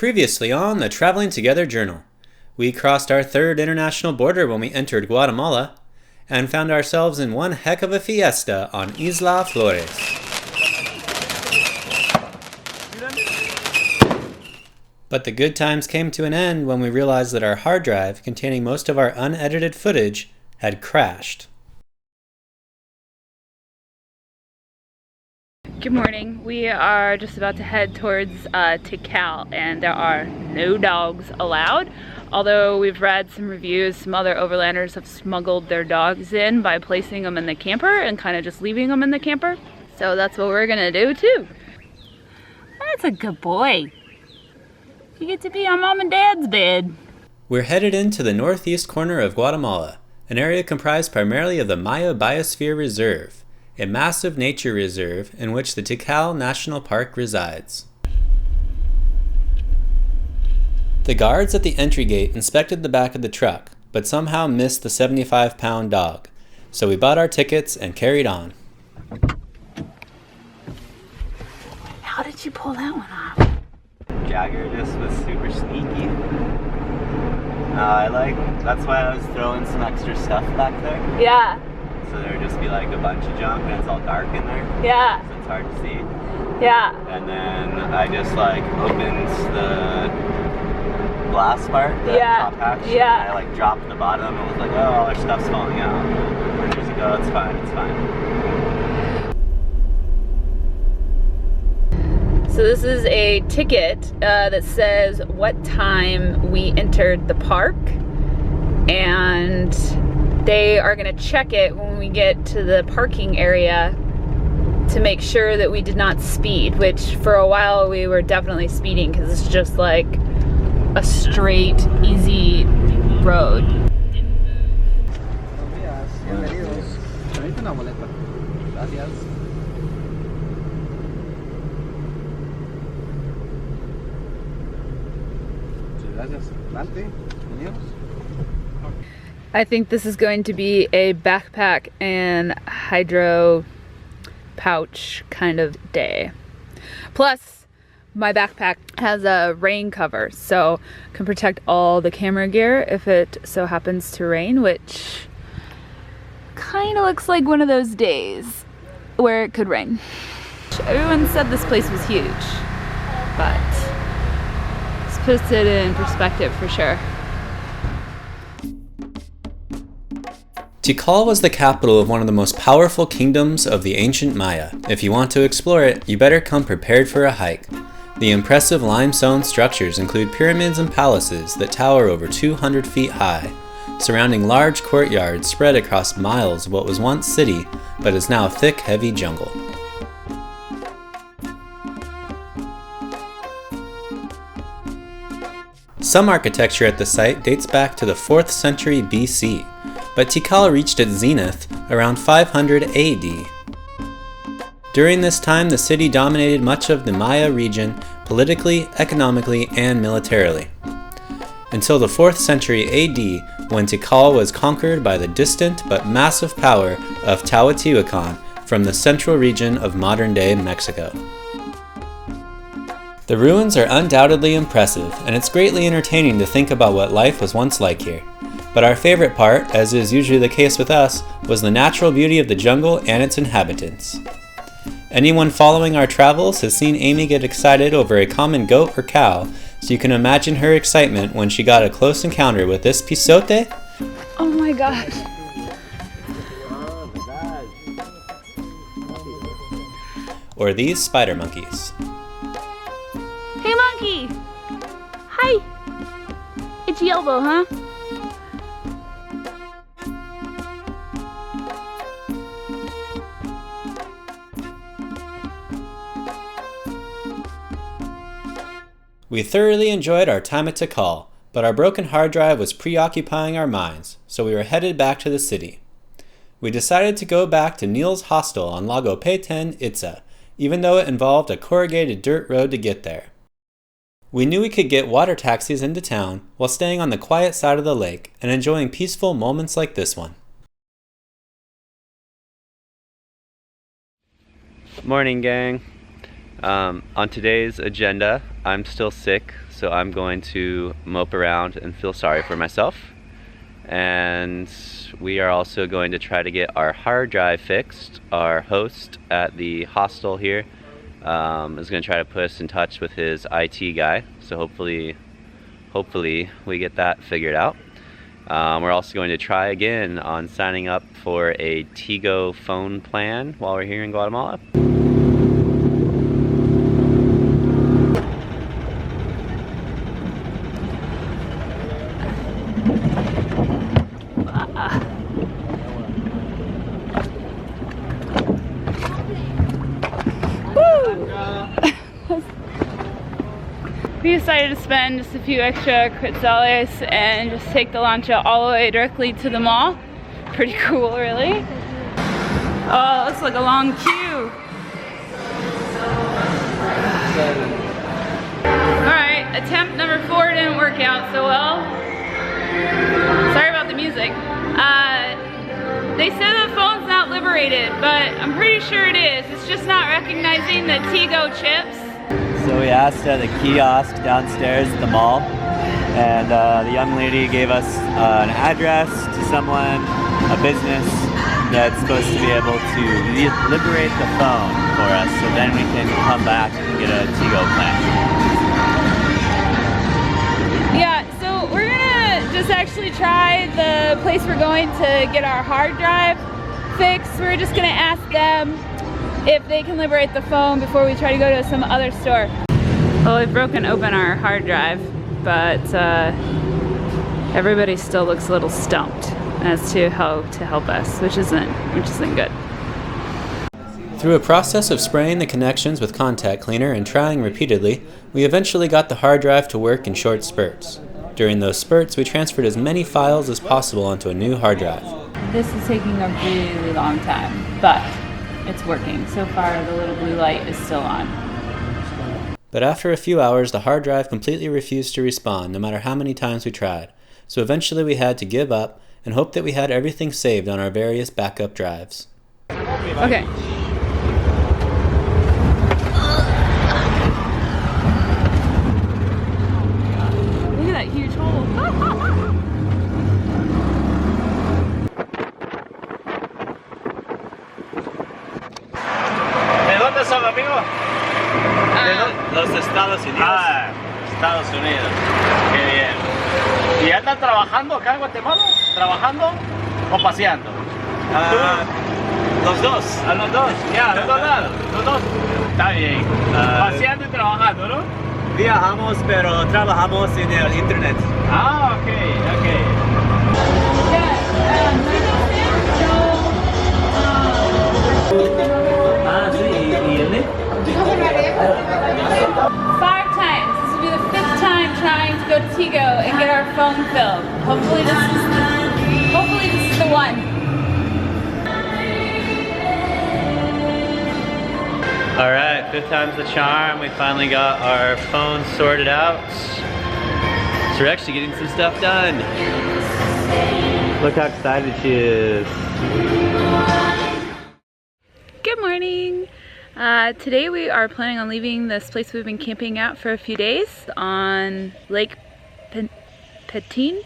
Previously on the Traveling Together Journal, we crossed our third international border when we entered Guatemala and found ourselves in one heck of a fiesta on Isla Flores. But the good times came to an end when we realized that our hard drive containing most of our unedited footage had crashed. Good morning. We are just about to head towards Tikal, and there are no dogs allowed. Although we've read some reviews, some other overlanders have smuggled their dogs in by placing them in the camper and kind of just leaving them in the camper. So that's what we're gonna do too. That's a good boy. You get to be on mom and dad's bed. We're headed into the northeast corner of Guatemala, an area comprised primarily of the Maya Biosphere Reserve, a massive nature reserve in which the Tikal National Park resides. The guards at the entry gate inspected the back of the truck, but somehow missed the 75-pound dog, so we bought our tickets and carried on. How did you pull that one off? Jagger just was super sneaky. That's why I was throwing some extra stuff back there. Yeah. So there would just be like a bunch of junk and it's all dark in there. Yeah. So it's hard to see. Yeah. And then I just opened the glass part, the top hatch. Yeah. And I dropped the bottom and was like, oh, all our stuff's falling out. And there's like, oh, it's fine, it's fine. So this is a ticket that says what time we entered the park, and they are going to check it when we get to the parking area to make sure that we did not speed, which for a while we were definitely speeding because it's just like a straight, easy road. I think this is going to be a backpack and hydro pouch kind of day. Plus, my backpack has a rain cover, so can protect all the camera gear if it so happens to rain, which kind of looks like one of those days where it could rain. Everyone said this place was huge, but this puts it in perspective for sure. Tikal was the capital of one of the most powerful kingdoms of the ancient Maya. If you want to explore it, you better come prepared for a hike. The impressive limestone structures include pyramids and palaces that tower over 200 feet high, surrounding large courtyards spread across miles of what was once city, but is now thick, heavy jungle. Some architecture at the site dates back to the 4th century BC, but Tikal reached its zenith around 500 AD. During this time, the city dominated much of the Maya region politically, economically, and militarily, until the 4th century AD, when Tikal was conquered by the distant but massive power of Teotihuacan from the central region of modern-day Mexico. The ruins are undoubtedly impressive, and it's greatly entertaining to think about what life was once like here. But our favorite part, as is usually the case with us, was the natural beauty of the jungle and its inhabitants. Anyone following our travels has seen Amy get excited over a common goat or cow, so you can imagine her excitement when she got a close encounter with this pisote. Oh my gosh. Or these spider monkeys. Hey monkey! Hi! Itchy elbow, huh? We thoroughly enjoyed our time at Tikal, but our broken hard drive was preoccupying our minds, so we were headed back to the city. We decided to go back to Neil's hostel on Lago Petén Itza, even though it involved a corrugated dirt road to get there. We knew we could get water taxis into town while staying on the quiet side of the lake and enjoying peaceful moments like this one. Morning, gang. On today's agenda, I'm still sick, so I'm going to mope around and feel sorry for myself. And we are also going to try to get our hard drive fixed. Our host at the hostel here is going to try to put us in touch with his IT guy, so hopefully we get that figured out. We're also going to try again on signing up for a Tigo phone plan while we're here in Guatemala. We decided to spend just a few extra quetzales and just take the lancha all the way directly to the mall. Pretty cool, really. Oh, it looks like a long queue. Alright, attempt number 4 didn't work out so well. Sorry about the music. They said the phone's not liberated, but I'm pretty sure it is. It's just not recognizing the Tigo chips. So we asked at the kiosk downstairs at the mall, and the young lady gave us an address to someone, a business that's supposed to be able to liberate the phone for us, so then we can come back and get a Tigo plan. Yeah, so we're gonna just actually try the place we're going to get our hard drive fixed. We're just gonna ask them if they can liberate the phone before we try to go to some other store. Well, we've broken open our hard drive, but everybody still looks a little stumped as to how to help us, which isn't good. Through a process of spraying the connections with contact cleaner and trying repeatedly, we eventually got the hard drive to work in short spurts. During those spurts, we transferred as many files as possible onto a new hard drive. This is taking a really long time, but it's working. So far, the little blue light is still on. But after a few hours, the hard drive completely refused to respond, no matter how many times we tried. So eventually we had to give up and hope that we had everything saved on our various backup drives. Okay. Look at that huge hole. ¿De dónde son, amigo? De los Estados Unidos. Ah, Estados Unidos. Qué bien. ¿Y andan trabajando acá en Guatemala? ¿Trabajando o paseando? Los dos. A los dos. Ya, los dos lados. Los dos. Está bien. Paseando y trabajando, ¿no? Viajamos, pero trabajamos en el internet. Ah, ok, ok. Ah, sí, ¿y él? 5 times. This will be the 5th time trying to go to Tigo and get our phone filled. Hopefully this is the one. Alright, 5th time's the charm. We finally got our phone sorted out. So we're actually getting some stuff done. Look how excited she is. Good morning. Today we are planning on leaving this place we've been camping at for a few days on Lake Petén,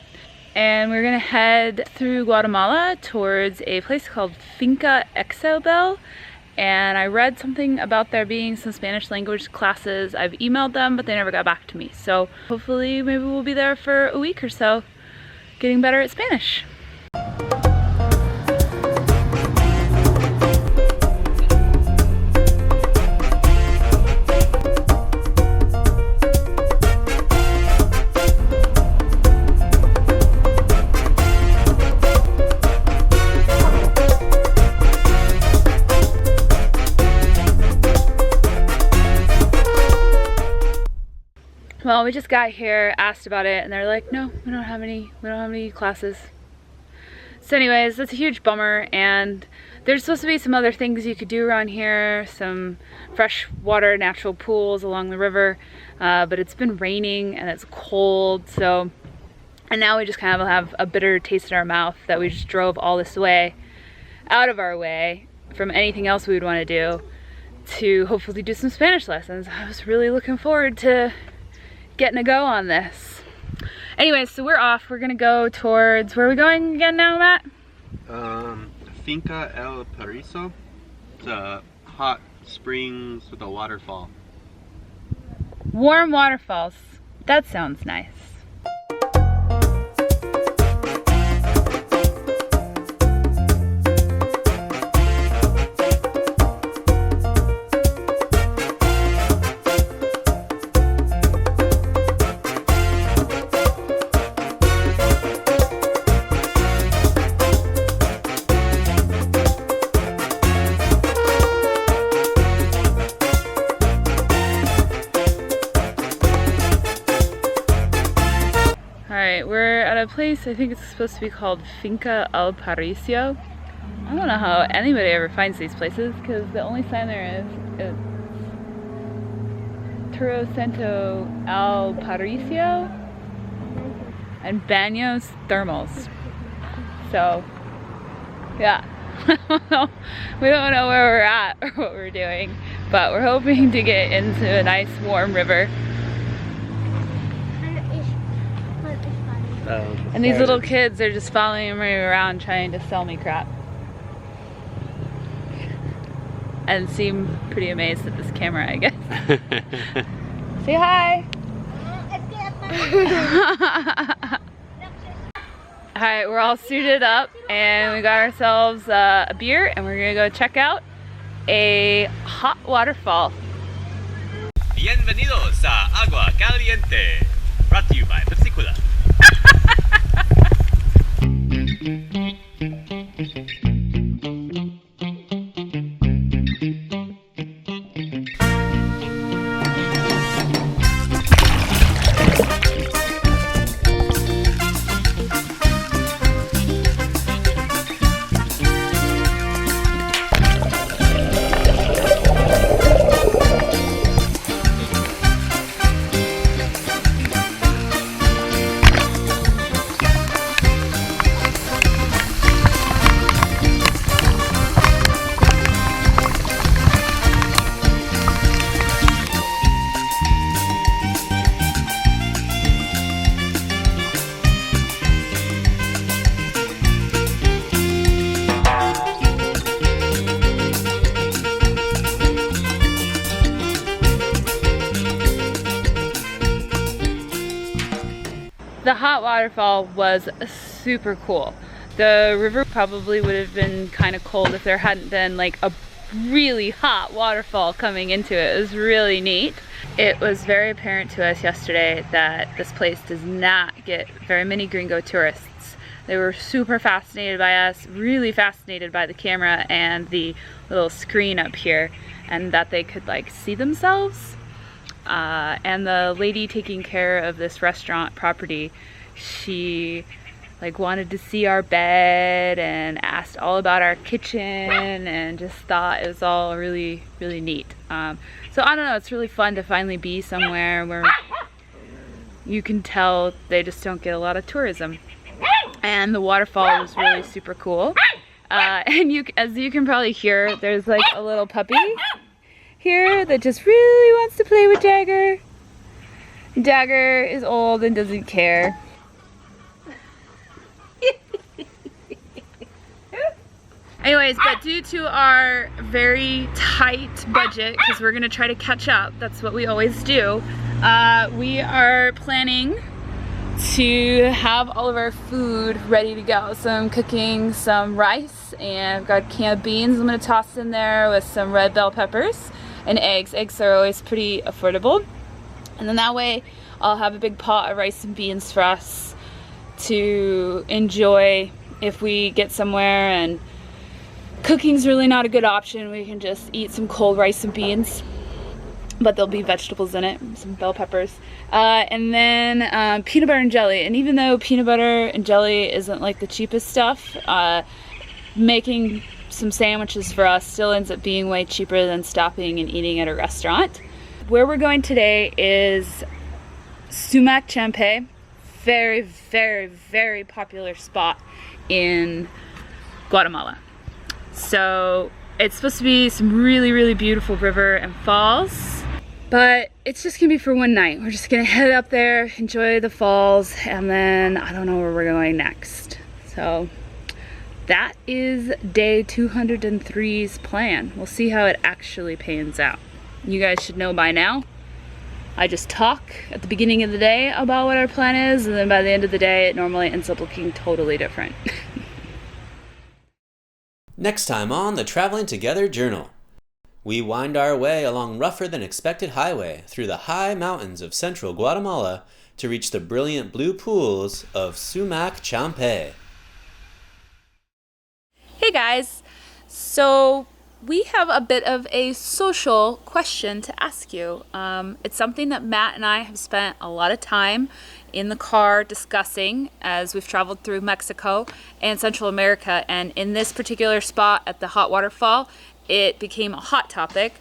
and we're gonna head through Guatemala towards a place called Finca El Paraiso. And I read something about there being some Spanish language classes. I've emailed them, but they never got back to me. So hopefully maybe we'll be there for a week or so, getting better at Spanish. Well, we just got here, asked about it, and they're like, no, we don't have any classes. So anyways, that's a huge bummer, and there's supposed to be some other things you could do around here, some fresh water, natural pools along the river, but it's been raining and it's cold, so, and now we just kind of have a bitter taste in our mouth that we just drove all this way, out of our way, from anything else we would want to do, to hopefully do some Spanish lessons. I was really looking forward to getting a go on this. Anyway, so we're off. We're gonna go towards, where are we going again now, Matt? Finca El Paraiso. It's a hot springs with a waterfall. Warm waterfalls. That sounds nice. We're at a place, I think it's supposed to be called Finca El Paraiso. I don't know how anybody ever finds these places because the only sign there is Turo Santo El Paraiso and Baños Thermals. So, yeah, we don't know where we're at or what we're doing, but we're hoping to get into a nice warm river. And these little kids are just following me around trying to sell me crap. And seem pretty amazed at this camera, I guess. Say hi! Alright, we're all suited up and we got ourselves a beer and we're gonna go check out a hot waterfall. Bienvenidos a Agua Caliente, brought to you by Pepsi Cola. The hot waterfall was super cool. The river probably would have been kind of cold if there hadn't been like a really hot waterfall coming into it. It was really neat. It was very apparent to us yesterday that this place does not get very many gringo tourists. They were super fascinated by us, really fascinated by the camera and the little screen up here, and that they could like see themselves. And the lady taking care of this restaurant property, she like wanted to see our bed and asked all about our kitchen and just thought it was all really, really neat. So I don't know, it's really fun to finally be somewhere where you can tell they just don't get a lot of tourism. And the waterfall was really super cool. And as you can probably hear, there's like a little puppy here that just really wants to play with Jagger. Jagger is old and doesn't care. Anyways, but due to our very tight budget, because we're gonna try to catch up, that's what we always do, we are planning to have all of our food ready to go. So I'm cooking some rice and I've got a can of beans I'm gonna toss in there with some red bell peppers and eggs. Eggs are always pretty affordable. And then that way I'll have a big pot of rice and beans for us to enjoy if we get somewhere and cooking's really not a good option. We can just eat some cold rice and beans, but there'll be vegetables in it, some bell peppers. And then peanut butter and jelly. And even though peanut butter and jelly isn't like the cheapest stuff, making some sandwiches for us still ends up being way cheaper than stopping and eating at a restaurant. Where we're going today is Sumac Champe. Very, very, very popular spot in Guatemala. So it's supposed to be some really, really beautiful river and falls. But it's just gonna be for one night. We're just gonna head up there, enjoy the falls, and then I don't know where we're going next. So that is day 203's plan. We'll see how it actually pans out. You guys should know by now. I just talk at the beginning of the day about what our plan is, and then by the end of the day, it normally ends up looking totally different. Next time on the Traveling Together Journal. We wind our way along rougher than expected highway through the high mountains of central Guatemala to reach the brilliant blue pools of Sumac Champe. Hey guys, so we have a bit of a social question to ask you. It's something that Matt and I have spent a lot of time in the car discussing as we've traveled through Mexico and Central America, and in this particular spot at the hot waterfall, it became a hot topic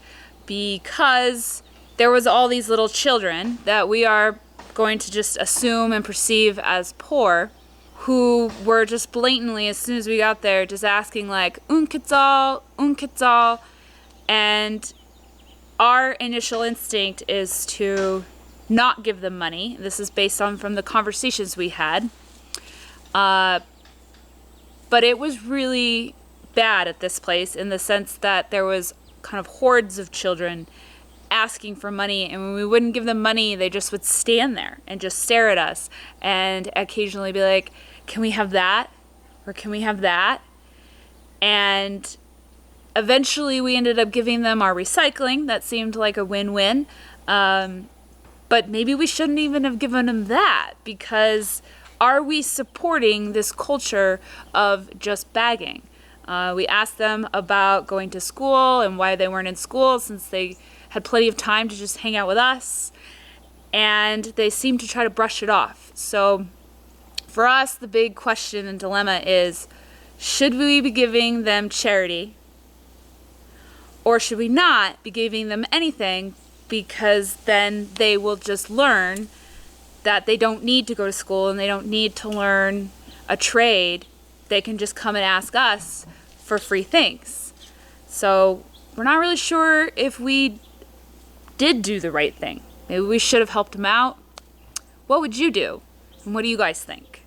because there was all these little children that we are going to just assume and perceive as poor, who were just blatantly, as soon as we got there, just asking like, un quetzal, and our initial instinct is to not give them money. This is based on from the conversations we had. But it was really bad at this place in the sense that there was kind of hordes of children asking for money, and when we wouldn't give them money, they just would stand there and just stare at us and occasionally be like, can we have that? Or can we have that? And eventually we ended up giving them our recycling. That seemed like a win-win. But maybe we shouldn't even have given them that, because are we supporting this culture of just bagging? We asked them about going to school and why they weren't in school since they had plenty of time to just hang out with us, and they seemed to try to brush it off. So for us, the big question and dilemma is, should we be giving them charity, or should we not be giving them anything, because then they will just learn that they don't need to go to school and they don't need to learn a trade. They can just come and ask us for free things. So we're not really sure if we did do the right thing. Maybe we should have helped them out. What would you do? And what do you guys think?